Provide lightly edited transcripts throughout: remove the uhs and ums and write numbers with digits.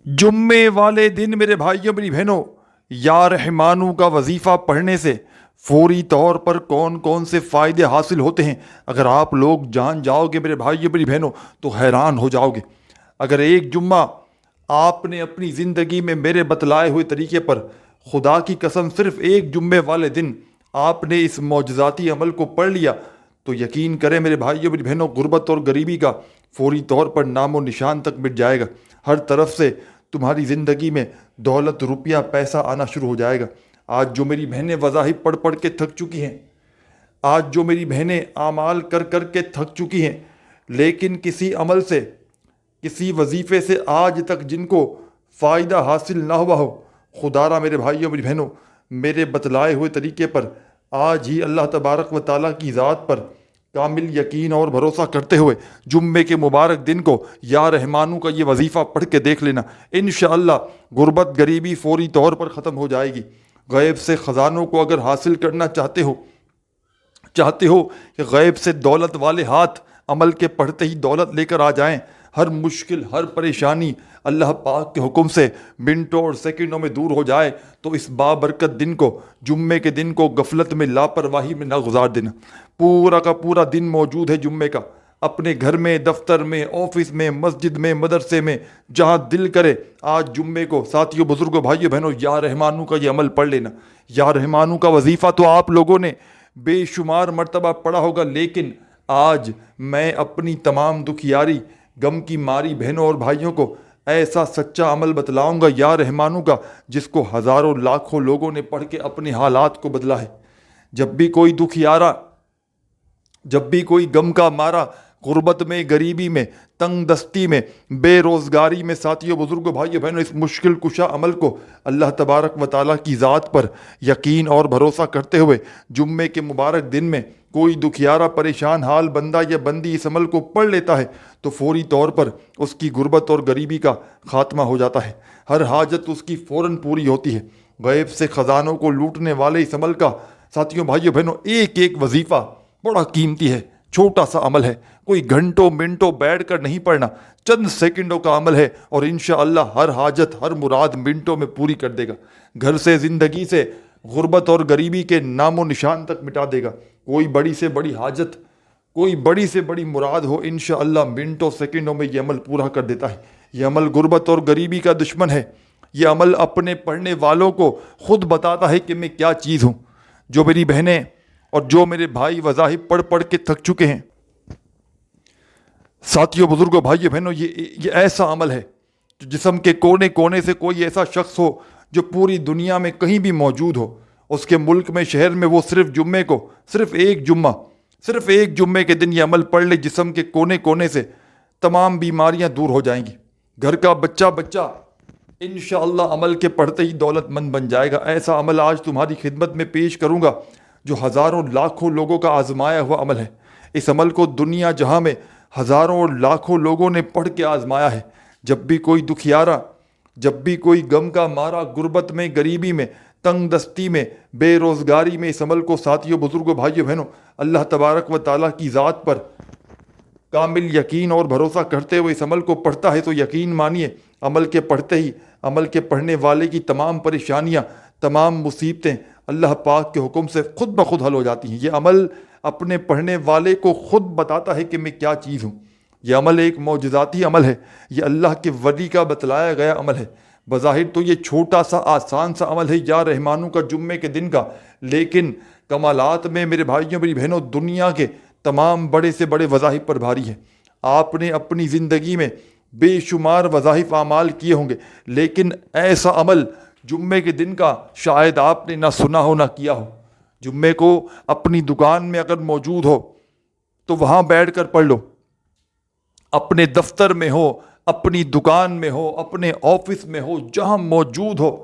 جمعے والے دن میرے بھائیوں میری بہنوں، یا رحمانو کا وظیفہ پڑھنے سے فوری طور پر کون کون سے فائدے حاصل ہوتے ہیں، اگر آپ لوگ جان جاؤ گے میرے بھائیوں میری بہنوں تو حیران ہو جاؤ گے۔ اگر ایک جمعہ آپ نے اپنی زندگی میں میرے بتلائے ہوئے طریقے پر، خدا کی قسم صرف ایک جمعے والے دن آپ نے اس معجزاتی عمل کو پڑھ لیا تو یقین کریں میرے بھائیوں میری بہنوں، غربت اور غریبی کا فوری طور پر نام و نشان تک مٹ جائے گا۔ ہر طرف سے تمہاری زندگی میں دولت، روپیہ، پیسہ آنا شروع ہو جائے گا۔ آج جو میری بہنیں وظائف پڑھ پڑھ کے تھک چکی ہیں، آج جو میری بہنیں اعمال کر کر کے تھک چکی ہیں، لیکن کسی عمل سے، کسی وظیفے سے آج تک جن کو فائدہ حاصل نہ ہوا ہو، خدا را میرے بھائیوں میری بہنوں، میرے بتلائے ہوئے طریقے پر آج ہی اللہ تبارک و تعالیٰ کی ذات پر کامل یقین اور بھروسہ کرتے ہوئے جمعے کے مبارک دن کو یا رحمانو کا یہ وظیفہ پڑھ کے دیکھ لینا، انشاءاللہ غربت غریبی فوری طور پر ختم ہو جائے گی۔ غیب سے خزانوں کو اگر حاصل کرنا چاہتے ہو کہ غیب سے دولت والے ہاتھ عمل کے پڑھتے ہی دولت لے کر آ جائیں، ہر مشکل، ہر پریشانی اللہ پاک کے حکم سے منٹوں اور سیکنڈوں میں دور ہو جائے، تو اس بابرکت دن کو، جمعے کے دن کو غفلت میں، لاپرواہی میں نہ گزار دینا۔ پورا کا پورا دن موجود ہے جمعے کا، اپنے گھر میں، دفتر میں، آفس میں، مسجد میں، مدرسے میں، جہاں دل کرے آج جمعے کو ساتھیوں، بزرگوں، بھائیوں بہنوں، یا رحمانو کا یہ عمل پڑھ لینا۔ یا رحمانو کا وظیفہ تو آپ لوگوں نے بے شمار مرتبہ پڑھا ہوگا، لیکن آج میں اپنی تمام دکھیاری، غم کی ماری بہنوں اور بھائیوں کو ایسا سچا عمل بتلاؤں گا یا رحمانو کا، جس کو ہزاروں لاکھوں لوگوں نے پڑھ کے اپنے حالات کو بدلا ہے۔ جب بھی کوئی دکھیارا، جب بھی کوئی غم کا مارا، غربت میں، غریبی میں، تنگ دستی میں، بے روزگاری میں، ساتھیوں، بزرگوں، بھائیوں بہنوں، اس مشکل کشا عمل کو اللہ تبارک و تعالیٰ کی ذات پر یقین اور بھروسہ کرتے ہوئے جمعے کے مبارک دن میں کوئی دکھیارا، پریشان حال بندہ یا بندی اس عمل کو پڑھ لیتا ہے تو فوری طور پر اس کی غربت اور غریبی کا خاتمہ ہو جاتا ہے، ہر حاجت اس کی فوراً پوری ہوتی ہے۔ غیب سے خزانوں کو لوٹنے والے اس عمل کا ساتھیوں، بھائیوں بہنوں، ایک ایک وظیفہ بڑا قیمتی ہے، چھوٹا سا عمل ہے، کوئی گھنٹوں منٹوں بیٹھ کر نہیں پڑھنا، چند سیکنڈوں کا عمل ہے، اور انشاءاللہ ہر حاجت، ہر مراد منٹوں میں پوری کر دے گا۔ گھر سے، زندگی سے، غربت اور غریبی کے نام و نشان تک مٹا دے گا۔ کوئی بڑی سے بڑی حاجت، کوئی بڑی سے بڑی مراد ہو، انشاءاللہ منٹوں سیکنڈوں میں یہ عمل پورا کر دیتا ہے۔ یہ عمل غربت اور غریبی کا دشمن ہے۔ یہ عمل اپنے پڑھنے والوں کو خود بتاتا ہے کہ میں کیا چیز ہوں۔ جو میری بہنیں اور جو میرے بھائی وظائف پڑھ پڑھ کے تھک چکے ہیں، ساتھیوں، بزرگوں، بھائیوں بہنوں، یہ ایسا عمل ہے جو جسم کے کونے کونے سے کوئی ایسا شخص ہو جو پوری دنیا میں کہیں بھی موجود ہو، اس کے ملک میں، شہر میں، وہ صرف جمعے کو، صرف ایک جمعے کے دن یہ عمل پڑھ لے، جسم کے کونے کونے سے تمام بیماریاں دور ہو جائیں گی۔ گھر کا بچہ انشاءاللہ عمل کے پڑھتے ہی دولت مند بن جائے گا۔ ایسا عمل آج تمہاری خدمت میں پیش کروں گا جو ہزاروں لاکھوں لوگوں کا آزمایا ہوا عمل ہے۔ اس عمل کو دنیا جہاں میں ہزاروں اور لاکھوں لوگوں نے پڑھ کے آزمایا ہے۔ جب بھی کوئی دکھیارا، جب بھی کوئی غم کا مارا، غربت میں، غریبی میں، تنگ دستی میں، بے روزگاری میں، اس عمل کو ساتھیوں، بزرگوں، بھائیوں بہنوں، اللہ تبارک و تعالیٰ کی ذات پر کامل یقین اور بھروسہ کرتے ہوئے اس عمل کو پڑھتا ہے تو یقین مانیے، عمل کے پڑھتے ہی، عمل کے پڑھنے والے کی تمام پریشانیاں، تمام مصیبتیں اللہ پاک کے حکم سے خود بخود حل ہو جاتی ہیں۔ یہ عمل اپنے پڑھنے والے کو خود بتاتا ہے کہ میں کیا چیز ہوں۔ یہ عمل ایک معجزاتی عمل ہے، یہ اللہ کے ولی کا بتلایا گیا عمل ہے۔ بظاہر تو یہ چھوٹا سا آسان سا عمل ہے یا رحمانو کا، جمعے کے دن کا، لیکن کمالات میں میرے بھائیوں میری بہنوں دنیا کے تمام بڑے سے بڑے وظائف پر بھاری ہے۔ آپ نے اپنی زندگی میں بے شمار وظائف اعمال کیے ہوں گے، لیکن ایسا عمل جمعے کے دن کا شاید آپ نے نہ سنا ہو نہ کیا ہو۔ جمعے کو اپنی دکان میں اگر موجود ہو تو وہاں بیٹھ کر پڑھ لو، اپنے دفتر میں ہو، اپنی دکان میں ہو، اپنے آفس میں ہو، جہاں موجود ہو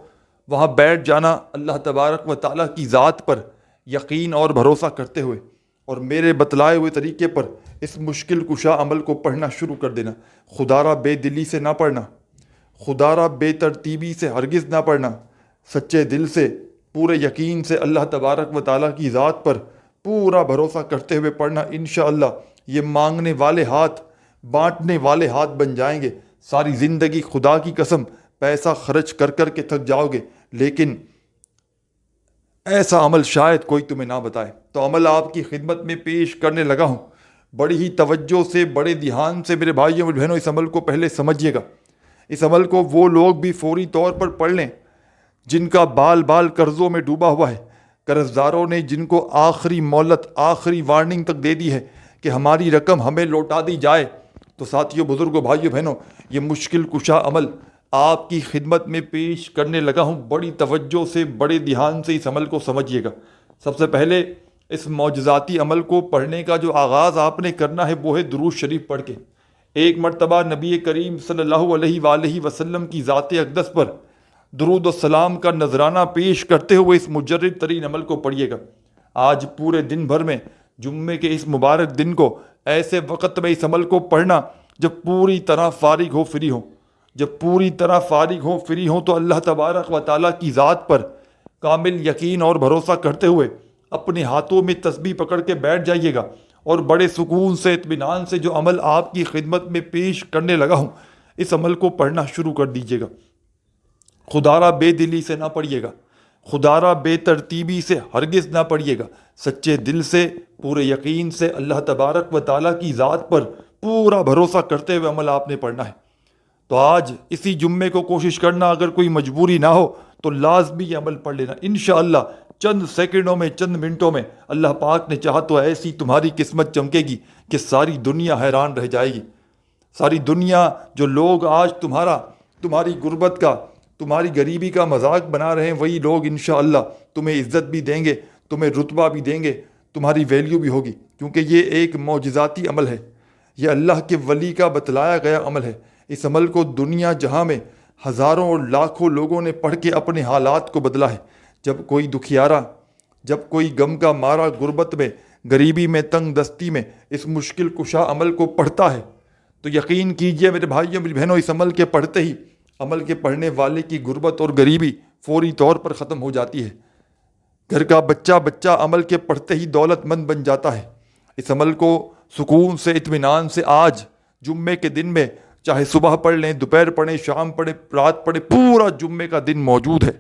وہاں بیٹھ جانا، اللہ تبارک و تعالیٰ کی ذات پر یقین اور بھروسہ کرتے ہوئے اور میرے بتلائے ہوئے طریقے پر اس مشکل کشا عمل کو پڑھنا شروع کر دینا۔ خدا را بے دلی سے نہ پڑھنا، خدا را بے ترتیبی سے ہرگز نہ پڑھنا، سچے دل سے، پورے یقین سے اللہ تبارک و تعالیٰ کی ذات پر پورا بھروسہ کرتے ہوئے پڑھنا۔ انشاءاللہ یہ مانگنے والے ہاتھ بانٹنے والے ہاتھ بن جائیں گے۔ ساری زندگی خدا کی قسم پیسہ خرچ کر کر کے تھک جاؤ گے، لیکن ایسا عمل شاید کوئی تمہیں نہ بتائے۔ تو عمل آپ کی خدمت میں پیش کرنے لگا ہوں، بڑی ہی توجہ سے، بڑے دھیان سے میرے بھائیوں اور بہنوں اس عمل کو پہلے سمجھیے گا۔ اس عمل کو وہ لوگ بھی فوری طور پر پڑھ لیں جن کا بال بال قرضوں میں ڈوبا ہوا ہے، قرض داروں نے جن کو آخری مہلت، آخری وارننگ تک دے دی ہے کہ ہماری رقم ہمیں لوٹا دی جائے۔ تو ساتھیوں، بزرگوں، بھائیوں، بہنوں، یہ مشکل کشا عمل آپ کی خدمت میں پیش کرنے لگا ہوں، بڑی توجہ سے، بڑے دھیان سے اس عمل کو سمجھیے گا۔ سب سے پہلے اس معجزاتی عمل کو پڑھنے کا جو آغاز آپ نے کرنا ہے وہ ہے درود شریف پڑھ کے۔ ایک مرتبہ نبی کریم صلی اللہ علیہ وآلہ وسلم کی ذات اقدس پر درود و سلام کا نذرانہ پیش کرتے ہوئے اس مجرد ترین عمل کو پڑھیے گا۔ آج پورے دن بھر میں جمعے کے اس مبارک دن کو ایسے وقت میں اس عمل کو پڑھنا جب پوری طرح فارغ ہو، فری ہو۔ جب پوری طرح فارغ ہو، فری ہو تو اللہ تبارک و تعالیٰ کی ذات پر کامل یقین اور بھروسہ کرتے ہوئے اپنے ہاتھوں میں تسبیح پکڑ کے بیٹھ جائیے گا، اور بڑے سکون سے، اطمینان سے جو عمل آپ کی خدمت میں پیش کرنے لگا ہوں اس عمل کو پڑھنا شروع کر دیجیے گا۔ خدارہ بے دلی سے نہ پڑھیے گا، خدارہ بے ترتیبی سے ہرگز نہ پڑھیے گا، سچے دل سے، پورے یقین سے، اللہ تبارک و تعالیٰ کی ذات پر پورا بھروسہ کرتے ہوئے عمل آپ نے پڑھنا ہے۔ تو آج اسی جمعے کو کوشش کرنا، اگر کوئی مجبوری نہ ہو تو لازمی یہ عمل پڑھ لینا، انشاءاللہ چند سیکنڈوں میں، چند منٹوں میں اللہ پاک نے چاہا تو ایسی تمہاری قسمت چمکے گی کہ ساری دنیا حیران رہ جائے گی۔ ساری دنیا، جو لوگ آج تمہاری غربت کا، تمہاری غریبی کا مذاق بنا رہے ہیں، وہی لوگ انشاءاللہ تمہیں عزت بھی دیں گے، تمہیں رتبہ بھی دیں گے، تمہاری ویلیو بھی ہوگی، کیونکہ یہ ایک معجزاتی عمل ہے، یہ اللہ کے ولی کا بتلایا گیا عمل ہے۔ اس عمل کو دنیا جہاں میں ہزاروں اور لاکھوں لوگوں نے پڑھ کے اپنے حالات کو بدلا ہے۔ جب کوئی دکھیارا، جب کوئی غم کا مارا غربت میں، غریبی میں، تنگ دستی میں اس مشکل کشا عمل کو پڑھتا ہے تو یقین کیجئے میرے بھائیوں، میری بہنوں، اس عمل کے پڑھتے ہی عمل کے پڑھنے والے کی غربت اور غریبی فوری طور پر ختم ہو جاتی ہے۔ گھر کا بچہ عمل کے پڑھتے ہی دولت مند بن جاتا ہے۔ اس عمل کو سکون سے، اطمینان سے آج جمعے کے دن میں، چاہے صبح پڑھ لیں، دوپہر پڑھیں، شام پڑھیں، رات پڑھیں، پورا جمعے کا دن موجود ہے۔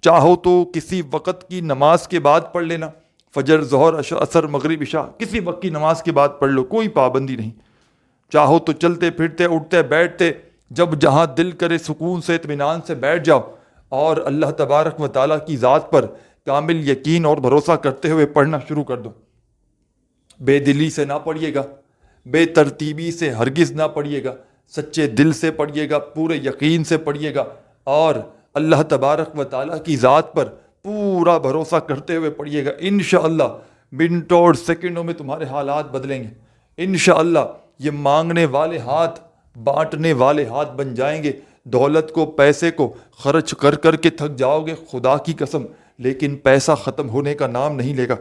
چاہو تو کسی وقت کی نماز کے بعد پڑھ لینا، فجر، ظہر، عصر، مغرب، عشاء، کسی وقت کی نماز کے بعد پڑھ لو، کوئی پابندی نہیں۔ چاہو تو چلتے پھرتے، اٹھتے بیٹھتے، جب جہاں دل کرے سکون سے، اطمینان سے بیٹھ جاؤ اور اللہ تبارک و تعالیٰ کی ذات پر کامل یقین اور بھروسہ کرتے ہوئے پڑھنا شروع کر دو۔ بے دلی سے نہ پڑھیے گا، بے ترتیبی سے ہرگز نہ پڑھیے گا، سچے دل سے پڑھیے گا، پورے یقین سے پڑھیے گا، اور اللہ تبارک و تعالیٰ کی ذات پر پورا بھروسہ کرتے ہوئے پڑھیے گا۔ انشاءاللہ منٹوں اور سیکنڈوں میں تمہارے حالات بدلیں گے۔ انشاءاللہ یہ مانگنے والے ہاتھ بانٹنے والے ہاتھ بن جائیں گے۔ دولت کو، پیسے کو خرچ کر کر کے تھک جاؤ گے، خدا کی قسم، لیکن پیسہ ختم ہونے کا نام نہیں لے گا،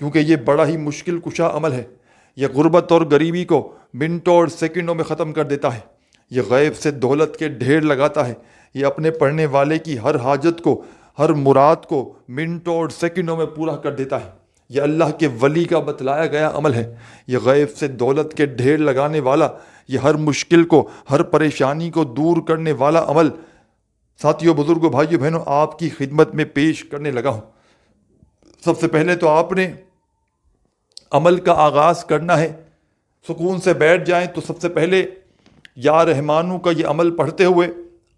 کیونکہ یہ بڑا ہی مشکل کشا عمل ہے۔ یہ غربت اور غریبی کو منٹوں اور سیکنڈوں میں ختم کر دیتا ہے۔ یہ غیب سے دولت کے ڈھیر لگاتا ہے۔ یہ اپنے پڑھنے والے کی ہر حاجت کو، ہر مراد کو منٹوں اور سیکنڈوں میں پورا کر دیتا ہے۔ یہ اللہ کے ولی کا بتلایا گیا عمل ہے۔ یہ غیب سے دولت کے ڈھیر لگانے والا، یہ ہر مشکل کو، ہر پریشانی کو دور کرنے والا عمل، ساتھیوں، بزرگوں، بھائیوں، بہنوں، آپ کی خدمت میں پیش کرنے لگا ہوں۔ سب سے پہلے تو آپ نے عمل کا آغاز کرنا ہے، سکون سے بیٹھ جائیں۔ تو سب سے پہلے یا رحمانو کا یہ عمل پڑھتے ہوئے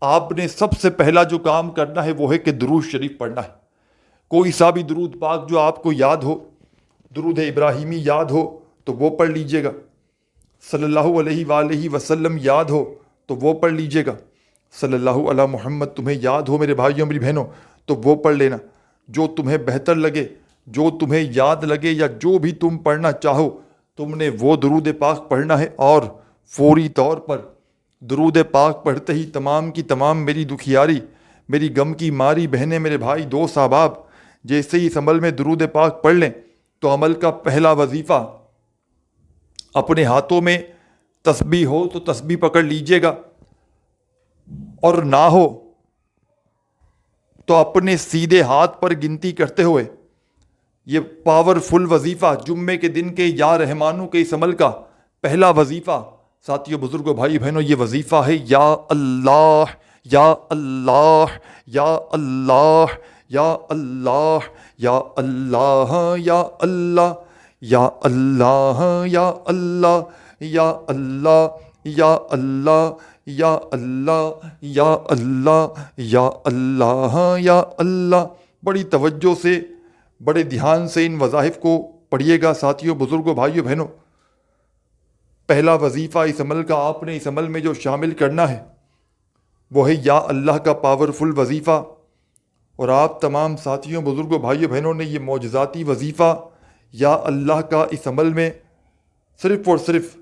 آپ نے سب سے پہلا جو کام کرنا ہے وہ ہے کہ درود شریف پڑھنا ہے۔ کوئی سا بھی درود پاک جو آپ کو یاد ہو، درود ابراہیمی یاد ہو تو وہ پڑھ لیجئے گا، صلی اللہ علیہ وآلہ وسلم یاد ہو تو وہ پڑھ لیجئے گا، صلی اللہ علی محمد تمہیں یاد ہو میرے بھائیوں، میری بہنوں، تو وہ پڑھ لینا۔ جو تمہیں بہتر لگے، جو تمہیں یاد لگے، یا جو بھی تم پڑھنا چاہو، تم نے وہ درود پاک پڑھنا ہے۔ اور فوری طور پر درود پاک پڑھتے ہی تمام کی تمام میری دکھیاری، میری غم کی ماری بہنیں، میرے بھائی، دوست، احباب، جیسے ہی اس عمل میں درود پاک پڑھ لیں تو عمل کا پہلا وظیفہ، اپنے ہاتھوں میں تسبیح ہو تو تسبیح پکڑ لیجئے گا، اور نہ ہو تو اپنے سیدھے ہاتھ پر گنتی کرتے ہوئے یہ پاورفل وظیفہ، جمعے کے دن کے یا رحمانو کے اس عمل کا پہلا وظیفہ، ساتھیوں، بزرگوں، بھائی بہنوں، یہ وظیفہ ہے یا اللہ یا اللہ یا اللہ یا اللہ یا اللہ یا اللہ یا اللہ یا اللہ یا اللہ یا اللہ یا اللہ یا اللہ یا اللہ یا اللہ۔ بڑی توجہ سے بڑے دھیان سے ان وظائف کو پڑھیے گا ساتھیوں، بزرگوں، بھائیوں، بہنوں۔ پہلا وظیفہ اس عمل کا آپ نے اس عمل میں جو شامل کرنا ہے وہ ہے یا اللہ کا پاورفل وظیفہ۔ اور آپ تمام ساتھیوں، بزرگوں، بھائیوں، بہنوں نے یہ معجزاتی وظیفہ یا اللہ کا اس عمل میں صرف اور صرف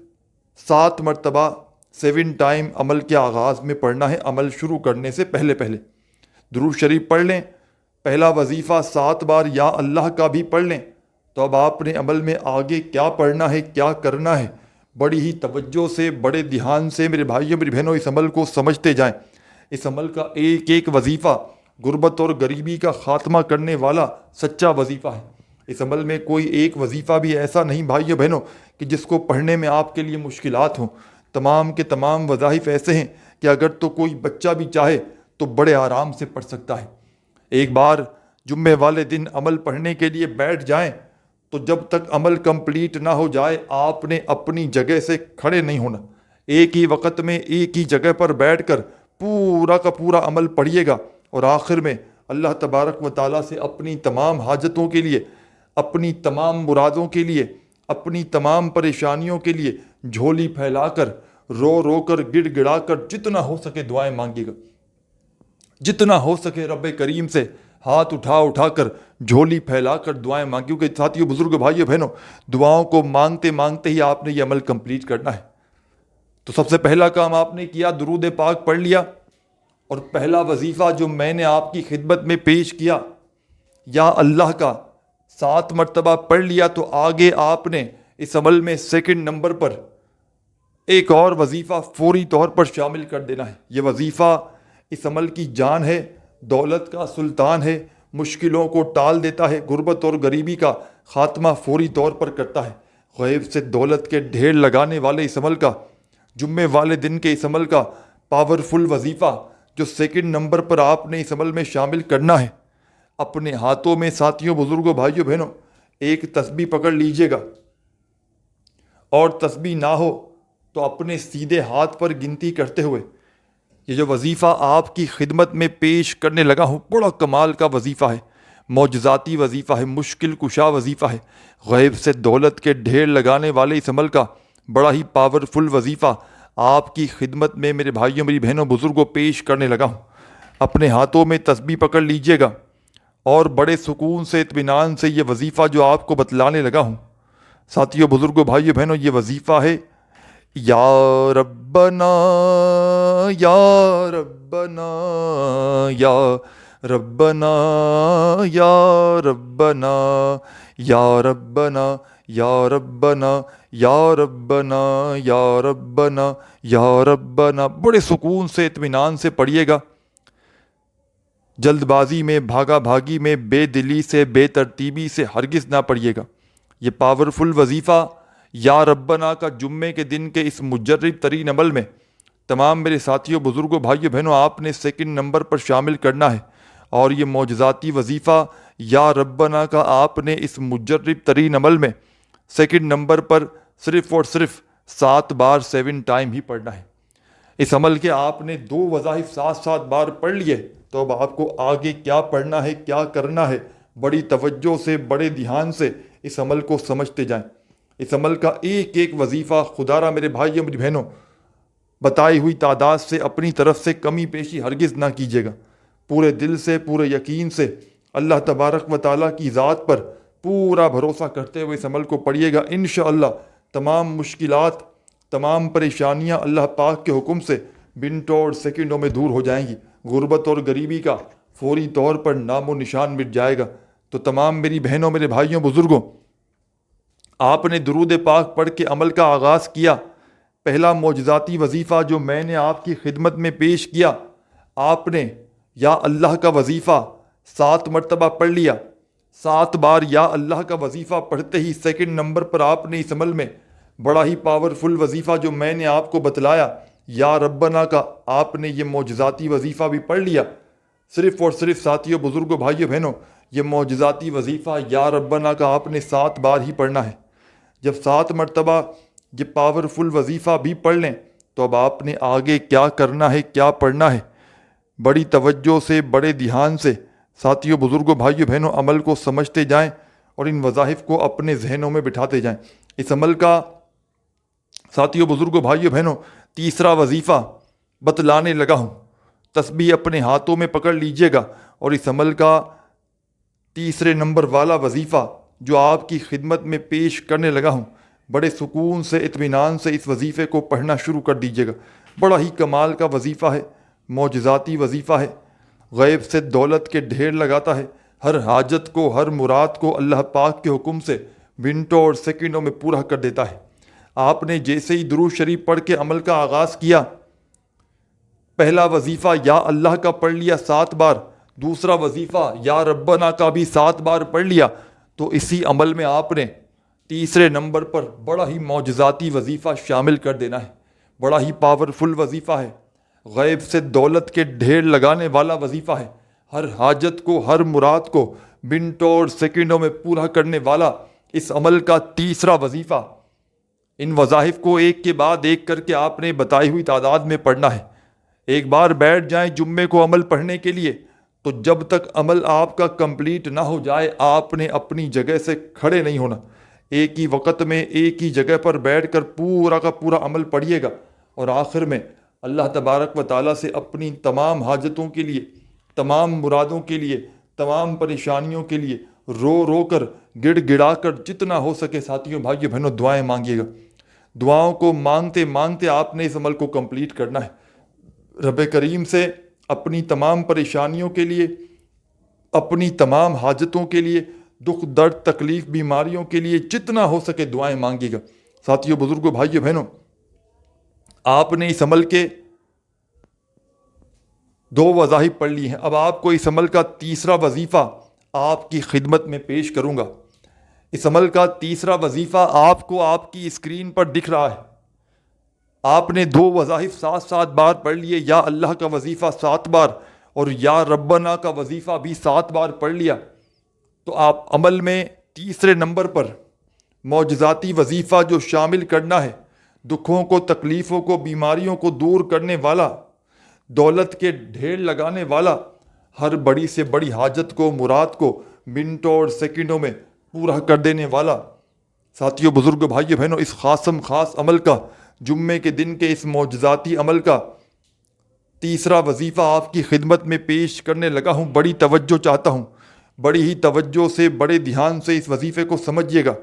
7 مرتبہ 7 ٹائم عمل کے آغاز میں پڑھنا ہے، عمل شروع کرنے سے پہلے درود شریف پڑھ لیں۔ پہلا وظیفہ 7 بار یا اللہ کا بھی پڑھ لیں تو اب آپ نے عمل میں آگے کیا پڑھنا ہے، کیا کرنا ہے، بڑی ہی توجہ سے، بڑے دھیان سے میرے بھائیوں، میری بہنوں اس عمل کو سمجھتے جائیں۔ اس عمل کا ایک ایک وظیفہ غربت اور غریبی کا خاتمہ کرنے والا سچا وظیفہ ہے۔ اس عمل میں کوئی ایک وظیفہ بھی ایسا نہیں بھائیوں بہنوں کہ جس کو پڑھنے میں آپ کے لیے مشکلات ہوں۔ تمام کے تمام وظائف ایسے ہیں کہ اگر تو کوئی بچہ بھی چاہے تو بڑے آرام سے پڑھ سکتا ہے۔ ایک بار جمعے والے دن عمل پڑھنے کے لیے بیٹھ جائیں تو جب تک عمل کمپلیٹ نہ ہو جائے آپ نے اپنی جگہ سے کھڑے نہیں ہونا۔ ایک ہی وقت میں ایک ہی جگہ پر بیٹھ کر پورا کا پورا عمل پڑھیے گا، اور آخر میں اللہ تبارک و تعالیٰ سے اپنی تمام حاجتوں کے لیے، اپنی تمام مرادوں کے لیے، اپنی تمام پریشانیوں کے لیے جھولی پھیلا کر، رو رو کر، گڑ گڑا کر جتنا ہو سکے دعائیں مانگے گا۔ جتنا ہو سکے رب کریم سے ہاتھ اٹھا کر، جھولی پھیلا کر دعائیں مانگیوں کہ ساتھیوں، بزرگ، بھائیوں، بہنوں، دعاؤں کو مانگتے مانگتے ہی آپ نے یہ عمل کمپلیٹ کرنا ہے۔ تو سب سے پہلا کام آپ نے کیا، درود پاک پڑھ لیا، اور پہلا وظیفہ جو میں نے آپ کی خدمت میں پیش کیا یا اللہ کا 7 مرتبہ پڑھ لیا، تو آگے آپ نے اس عمل میں 2 نمبر پر ایک اور وظیفہ فوری طور پر شامل کر دینا ہے۔ یہ وظیفہ اس عمل کی جان ہے، دولت کا سلطان ہے، مشکلوں کو ٹال دیتا ہے، غربت اور غریبی کا خاتمہ فوری طور پر کرتا ہے۔ غیب سے دولت کے ڈھیر لگانے والے اس عمل کا، جمعے والے دن کے اس عمل کا پاورفل وظیفہ جو 2 نمبر پر آپ نے اس عمل میں شامل کرنا ہے، اپنے ہاتھوں میں ساتھیوں، بزرگوں، بھائیوں، بہنوں ایک تسبیح پکڑ لیجئے گا، اور تسبیح نہ ہو تو اپنے سیدھے ہاتھ پر گنتی کرتے ہوئے یہ جو وظیفہ آپ کی خدمت میں پیش کرنے لگا ہوں، بڑا کمال کا وظیفہ ہے، معجزاتی وظیفہ ہے، مشکل کشا وظیفہ ہے، غیب سے دولت کے ڈھیر لگانے والے اس عمل کا بڑا ہی پاورفل وظیفہ آپ کی خدمت میں میرے بھائیوں، میری بہنوں، بزرگوں پیش کرنے لگا ہوں۔ اپنے ہاتھوں میں تسبیح پکڑ لیجئے گا اور بڑے سکون سے، اطمینان سے یہ وظیفہ جو آپ کو بتلانے لگا ہوں، ساتھیوں، بزرگوں، بھائیوں، بہنوں، یہ وظیفہ ہے یا ربنا یا ربنا یا ربنا یا ربنا یا ربنا یا ربنا یا ربنا یا ربنا یا ربنا۔ بڑے سکون سے، اطمینان سے پڑھیے گا، جلد بازی میں، بھاگا بھاگی میں، بے دلی سے، بے ترتیبی سے ہرگز نہ پڑھیے گا۔ یہ پاورفل وظیفہ یا ربنا کا جمعے کے دن کے اس مجرب ترین عمل میں تمام میرے ساتھیوں، بزرگوں، بھائیوں، بہنوں آپ نے 2 نمبر پر شامل کرنا ہے، اور یہ معجزاتی وظیفہ یا ربنا کا آپ نے اس مجرب ترین عمل میں 2 نمبر پر صرف اور صرف 7 بار 7 ٹائم ہی پڑھنا ہے۔ اس عمل کے آپ نے 2 وظائف 7 بار پڑھ لیے تو اب آپ کو آگے کیا پڑھنا ہے، کیا کرنا ہے، بڑی توجہ سے، بڑے دھیان سے اس عمل کو سمجھتے جائیں۔ اس عمل کا ایک ایک وظیفہ خدا را میرے بھائیوں، میری بہنوں، بتائی ہوئی تعداد سے اپنی طرف سے کمی پیشی ہرگز نہ کیجیے گا۔ پورے دل سے، پورے یقین سے، اللہ تبارک و تعالیٰ کی ذات پر پورا بھروسہ کرتے ہوئے اس عمل کو پڑھیے گا۔ انشاءاللہ تمام مشکلات، تمام پریشانیاں اللہ پاک کے حکم سے منٹوں اور سیکنڈوں میں دور ہو جائیں گی۔ غربت اور غریبی کا فوری طور پر نام و نشان مٹ جائے گا۔ تو تمام میری بہنوں، میرے بھائیوں، بزرگوں، آپ نے درود پاک پڑھ کے عمل کا آغاز کیا۔ پہلا معجزاتی وظیفہ جو میں نے آپ کی خدمت میں پیش کیا، آپ نے یا اللہ کا وظیفہ 7 مرتبہ پڑھ لیا۔ 7 بار یا اللہ کا وظیفہ پڑھتے ہی 2 نمبر پر آپ نے اس عمل میں بڑا ہی پاورفل وظیفہ جو میں نے آپ کو بتلایا، یا ربنا کا آپ نے یہ معجزاتی وظیفہ بھی پڑھ لیا، صرف اور صرف ساتھیوں، بزرگوں، بھائیوں، بہنوں، یہ معجزاتی وظیفہ یا ربنا کا آپ نے 7 بار ہی پڑھنا ہے۔ جب 7 مرتبہ یہ پاورفل وظیفہ بھی پڑھ لیں تو اب آپ نے آگے کیا کرنا ہے، کیا پڑھنا ہے، بڑی توجہ سے، بڑے دھیان سے ساتھیوں، بزرگوں، بھائیوں، بہنوں عمل کو سمجھتے جائیں اور ان وظائف کو اپنے ذہنوں میں بٹھاتے جائیں۔ اس عمل کا ساتھیوں، بزرگوں، بھائیوں، بہنوں تیسرا وظیفہ بتلانے لگا ہوں، تسبیح اپنے ہاتھوں میں پکڑ لیجئے گا، اور اس عمل کا تیسرے نمبر والا وظیفہ جو آپ کی خدمت میں پیش کرنے لگا ہوں، بڑے سکون سے، اطمینان سے اس وظیفے کو پڑھنا شروع کر دیجئے گا۔ بڑا ہی کمال کا وظیفہ ہے، معجزاتی وظیفہ ہے، غیب سے دولت کے ڈھیر لگاتا ہے، ہر حاجت کو، ہر مراد کو اللہ پاک کے حکم سے منٹوں اور سیکنڈوں میں پورا کر دیتا ہے۔ آپ نے جیسے ہی درود شریف پڑھ کے عمل کا آغاز کیا، پہلا وظیفہ یا اللہ کا پڑھ لیا 7 بار، دوسرا وظیفہ یا ربنا کا بھی 7 بار پڑھ لیا، تو اسی عمل میں آپ نے تیسرے نمبر پر بڑا ہی معجزاتی وظیفہ شامل کر دینا ہے۔ بڑا ہی پاورفل وظیفہ ہے، غیب سے دولت کے ڈھیر لگانے والا وظیفہ ہے، ہر حاجت کو، ہر مراد کو منٹوں اور سیکنڈوں میں پورا کرنے والا اس عمل کا تیسرا وظیفہ۔ ان وظائف کو ایک کے بعد ایک کر کے آپ نے بتائی ہوئی تعداد میں پڑھنا ہے۔ ایک بار بیٹھ جائیں جمعے کو عمل پڑھنے کے لیے تو جب تک عمل آپ کا کمپلیٹ نہ ہو جائے آپ نے اپنی جگہ سے کھڑے نہیں ہونا۔ ایک ہی وقت میں ایک ہی جگہ پر بیٹھ کر پورا کا پورا عمل پڑھیے گا، اور آخر میں اللہ تبارک و تعالیٰ سے اپنی تمام حاجتوں کے لیے، تمام مرادوں کے لیے، تمام پریشانیوں کے لیے رو رو کر، گڑ گڑا کر جتنا ہو سکے ساتھیوں، بھائیوں، بہنوں دعائیں مانگیے گا۔ دعاؤں کو مانگتے مانگتے آپ نے اس عمل کو کمپلیٹ کرنا ہے۔ رب کریم سے اپنی تمام پریشانیوں کے لیے، اپنی تمام حاجتوں کے لیے، دکھ درد تکلیف بیماریوں کے لیے جتنا ہو سکے دعائیں مانگیے گا۔ ساتھیوں، بزرگوں، بھائیوں، بہنوں، آپ نے اس عمل کے 2 وظائف پڑھ لی ہیں، اب آپ کو اس عمل کا تیسرا وظیفہ آپ کی خدمت میں پیش کروں گا۔ اس عمل کا تیسرا وظیفہ آپ کو آپ کی اسکرین پر دکھ رہا ہے۔ آپ نے 2 وظائف 7 بار پڑھ لیے، یا اللہ کا وظیفہ 7 بار اور یا ربنا کا وظیفہ بھی 7 بار پڑھ لیا، تو آپ عمل میں تیسرے نمبر پر معجزاتی وظیفہ جو شامل کرنا ہے، دکھوں کو، تکلیفوں کو، بیماریوں کو دور کرنے والا، دولت کے ڈھیر لگانے والا، ہر بڑی سے بڑی حاجت کو، مراد کو منٹوں اور سیکنڈوں میں پورا کر دینے والا، ساتھیوں، بزرگوں، بھائیوں، بہنوں اس خاص عمل کا، جمعے کے دن کے اس معجزاتی عمل کا تیسرا وظیفہ آپ کی خدمت میں پیش کرنے لگا ہوں۔ بڑی توجہ چاہتا ہوں، بڑی ہی توجہ سے، بڑے دھیان سے اس وظیفے کو سمجھیے گا۔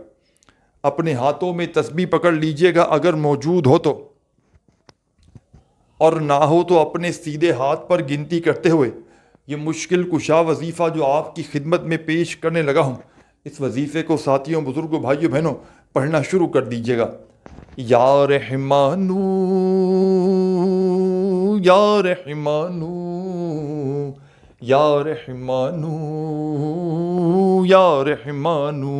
اپنے ہاتھوں میں تسبیح پکڑ لیجئے گا اگر موجود ہو تو، اور نہ ہو تو اپنے سیدھے ہاتھ پر گنتی کرتے ہوئے یہ مشکل کشا وظیفہ جو آپ کی خدمت میں پیش کرنے لگا ہوں، اس وظیفے کو ساتھیوں، بزرگوں، بھائیوں، بہنوں پڑھنا شروع کر دیجئے گا۔ یا رحمانو، یا رحمانو، یا رحمانو، یا رحمانو،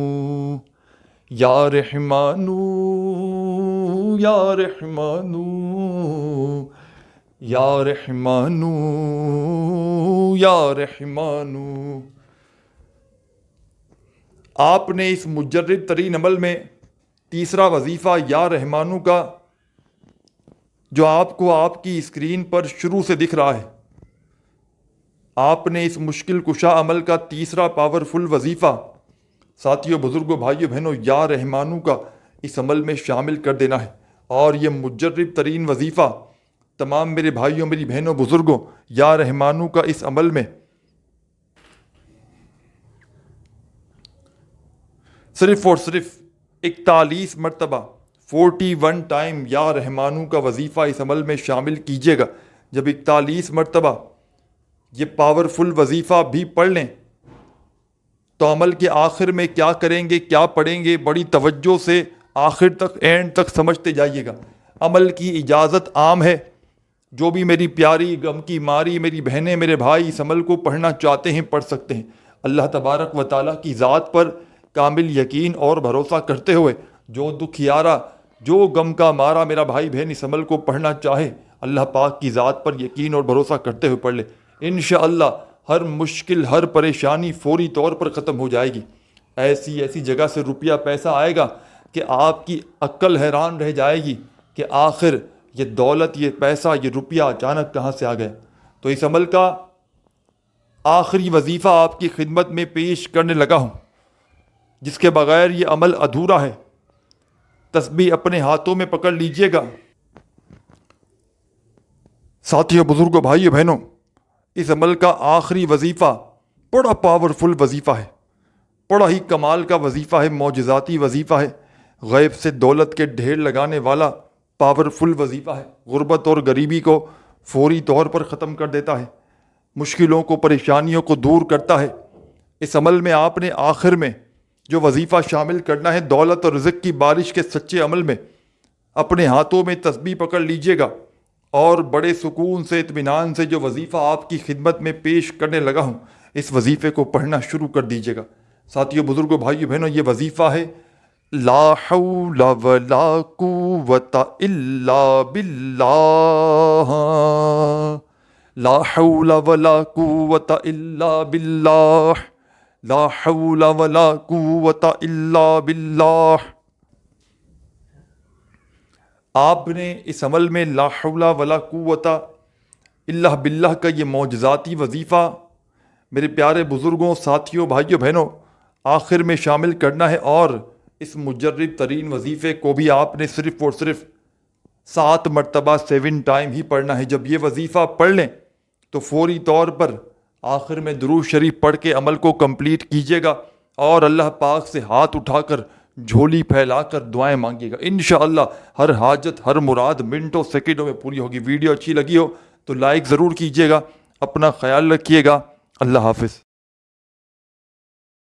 یا رحمانو، یا رحمانو، یا رحمانو، یا رحمانو۔ آپ نے اس مجرب ترین عمل میں تیسرا وظیفہ یا رحمانو کا، جو آپ کو آپ کی اسکرین پر شروع سے دکھ رہا ہے، آپ نے اس مشکل کشا عمل کا تیسرا پاورفل وظیفہ ساتھیوں، بزرگوں، بھائیوں، بہنوں یا رحمانو کا اس عمل میں شامل کر دینا ہے۔ اور یہ مجرب ترین وظیفہ تمام میرے بھائیوں، میری بہنوں، بزرگوں یا رحمانو کا اس عمل میں صرف اور صرف 41 مرتبہ 41 ٹائم یا رحمانو کا وظیفہ اس عمل میں شامل کیجیے گا۔ جب 41 مرتبہ یہ پاورفل وظیفہ بھی پڑھ لیں تو عمل کے آخر میں کیا کریں گے، کیا پڑھیں گے، بڑی توجہ سے آخر تک، اینڈ تک سمجھتے جائیے گا۔ عمل کی اجازت عام ہے، جو بھی میری پیاری غم کی ماری میری بہنیں، میرے بھائی اس عمل کو پڑھنا چاہتے ہیں پڑھ سکتے ہیں۔ اللہ تبارک و تعالیٰ کی ذات پر کامل یقین اور بھروسہ کرتے ہوئے جو دکھیارا، جو غم کا مارا میرا بھائی بہن اس عمل کو پڑھنا چاہے، اللہ پاک کی ذات پر یقین اور بھروسہ کرتے ہوئے پڑھ لے، انشاءاللہ ہر مشکل، ہر پریشانی فوری طور پر ختم ہو جائے گی۔ ایسی ایسی جگہ سے روپیہ پیسہ آئے گا کہ آپ کی عقل حیران رہ جائے گی کہ آخر یہ دولت، یہ پیسہ، یہ روپیہ اچانک کہاں سے آ گیا۔ تو اس عمل کا آخری وظیفہ آپ کی خدمت میں پیش کرنے لگا ہوں، جس کے بغیر یہ عمل ادھورا ہے۔ تسبیح اپنے ہاتھوں میں پکڑ لیجئے گا۔ ساتھیوں، بزرگوں، بھائیوں، بہنوں، اس عمل کا آخری وظیفہ بڑا پاورفل وظیفہ ہے، بڑا ہی کمال کا وظیفہ ہے، معجزاتی وظیفہ ہے، غیب سے دولت کے ڈھیر لگانے والا پاورفل وظیفہ ہے۔ غربت اور غریبی کو فوری طور پر ختم کر دیتا ہے، مشکلوں کو، پریشانیوں کو دور کرتا ہے۔ اس عمل میں آپ نے آخر میں جو وظیفہ شامل کرنا ہے، دولت اور رزق کی بارش کے سچے عمل میں، اپنے ہاتھوں میں تسبیح پکڑ لیجئے گا اور بڑے سکون سے، اطمینان سے جو وظیفہ آپ کی خدمت میں پیش کرنے لگا ہوں، اس وظیفے کو پڑھنا شروع کر دیجئے گا۔ ساتھیوں، بزرگوں، بھائیوں، بہنوں، یہ وظیفہ ہے لا حول ولا قوت الا باللہ، لا حول ولا قوت الا باللہ، لا حول ولا قوت الا باللہ۔ آپ نے اس عمل میں لا حول ولا قوت الا باللہ کا یہ معجزاتی وظیفہ میرے پیارے بزرگوں، ساتھیوں، بھائیوں، بہنوں، آخر میں شامل کرنا ہے، اور اس مجرب ترین وظیفے کو بھی آپ نے صرف اور صرف 7 مرتبہ 7 ٹائم ہی پڑھنا ہے۔ جب یہ وظیفہ پڑھ لیں تو فوری طور پر آخر میں درود شریف پڑھ کے عمل کو کمپلیٹ کیجیے گا اور اللہ پاک سے ہاتھ اٹھا کر، جھولی پھیلا کر دعائیں مانگیے گا۔ انشاءاللہ ہر حاجت، ہر مراد منٹوں سیکنڈوں میں پوری ہوگی۔ ویڈیو اچھی لگی ہو تو لائک ضرور کیجیے گا۔ اپنا خیال رکھیے گا۔ اللہ حافظ۔